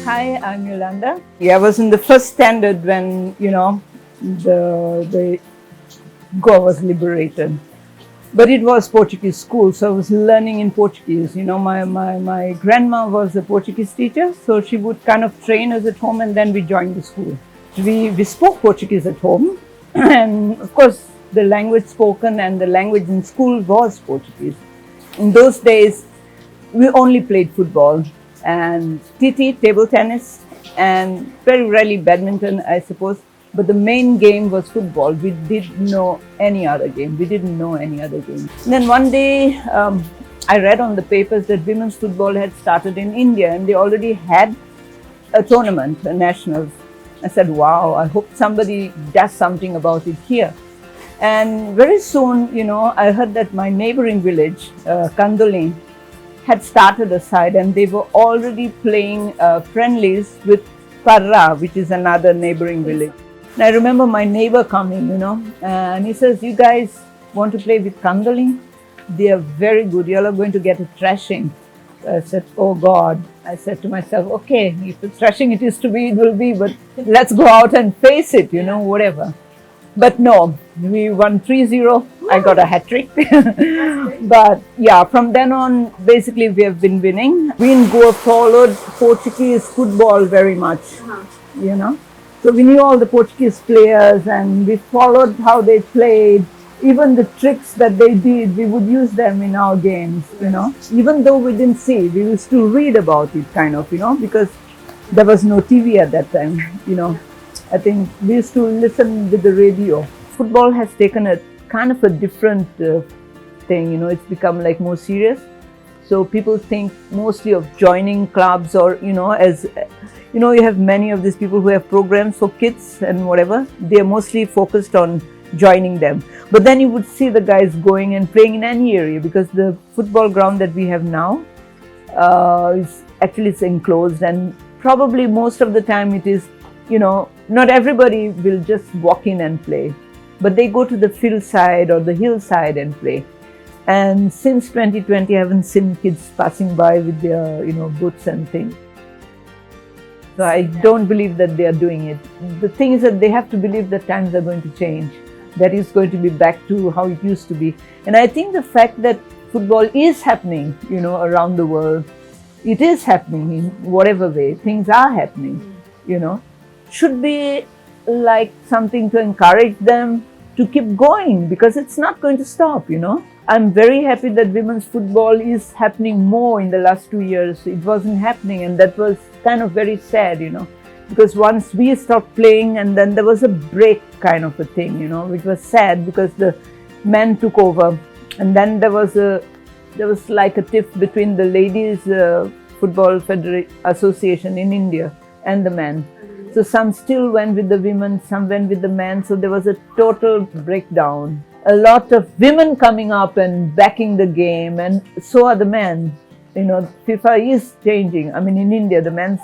Hi, I'm Yolanda. Yeah, I was in the first standard when, the Goa was liberated. But it was Portuguese school, so I was learning in Portuguese. My grandma was a Portuguese teacher, so she would kind of train us at home and then we joined the school. We spoke Portuguese at home, and of course, the language spoken and the language in school was Portuguese. In those days, we only played football and TT, table tennis, and very rarely badminton, I suppose. But the main game was football. We didn't know any other game. And then one day, I read on the papers that women's football had started in India and they already had a tournament, a nationals. I said, wow, I hope somebody does something about it here. And very soon, I heard that my neighboring village, Candolim, had started a side and they were already playing friendlies with Parra, which is another neighboring village. And I remember my neighbor coming, and he says, you guys want to play with Candolim? They are very good. You all are going to get a thrashing. I said, oh God. I said to myself, okay, if it's thrashing it is to be, it will be, but let's go out and face it, whatever. But no, we won 3-0. I got a hat trick. But yeah, from then on, basically we have been winning. We in Goa followed Portuguese football very much, So we knew all the Portuguese players and we followed how they played. Even the tricks that they did, we would use them in our games, Even though we didn't see, we used to read about it because there was no TV at that time, I think we used to listen with the radio. Football has taken a kind of a different thing, it's become like more serious. So people think mostly of joining clubs or, as, you have many of these people who have programs for kids and whatever. They are mostly focused on joining them. But then you would see the guys going and playing in any area because the football ground that we have now it's enclosed and probably most of the time it is, not everybody will just walk in and play, but they go to the field side or the hillside and play. And since 2020, I haven't seen kids passing by with their, boots and things. So I don't believe that they are doing it. The thing is that they have to believe that times are going to change. That is going to be back to how it used to be. And I think the fact that football is happening, around the world, it is happening in whatever way, things are happening, should be like something to encourage them to keep going because it's not going to stop, I'm very happy that women's football is happening more in the last 2 years. It wasn't happening and that was kind of very sad, because once we stopped playing and then there was a break kind of a thing, which was sad because the men took over and then there was like a tiff between the ladies football association in India and the men. So some still went with the women, some went with the men. So there was a total breakdown. A lot of women coming up and backing the game, and so are the men. FIFA is changing. I mean, in India, the Men's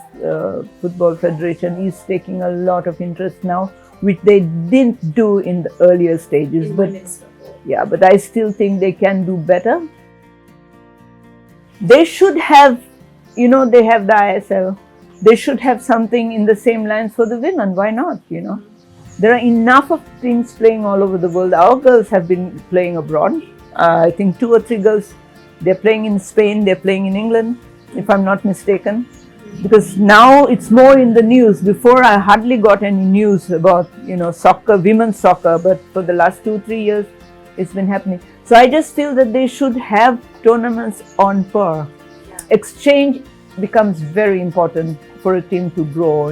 Football Federation is taking a lot of interest now, which they didn't do in the earlier stages. But I still think they can do better. They should have, they have the ISL. They should have something in the same lines for the women. Why not, There are enough of teams playing all over the world. Our girls have been playing abroad. I think 2 or 3 girls, they're playing in Spain, they're playing in England, if I'm not mistaken. Because now it's more in the news. Before I hardly got any news about, soccer, women's soccer, but for the last 2-3 years, it's been happening. So I just feel that they should have tournaments on par. Exchange becomes very important for a team to grow,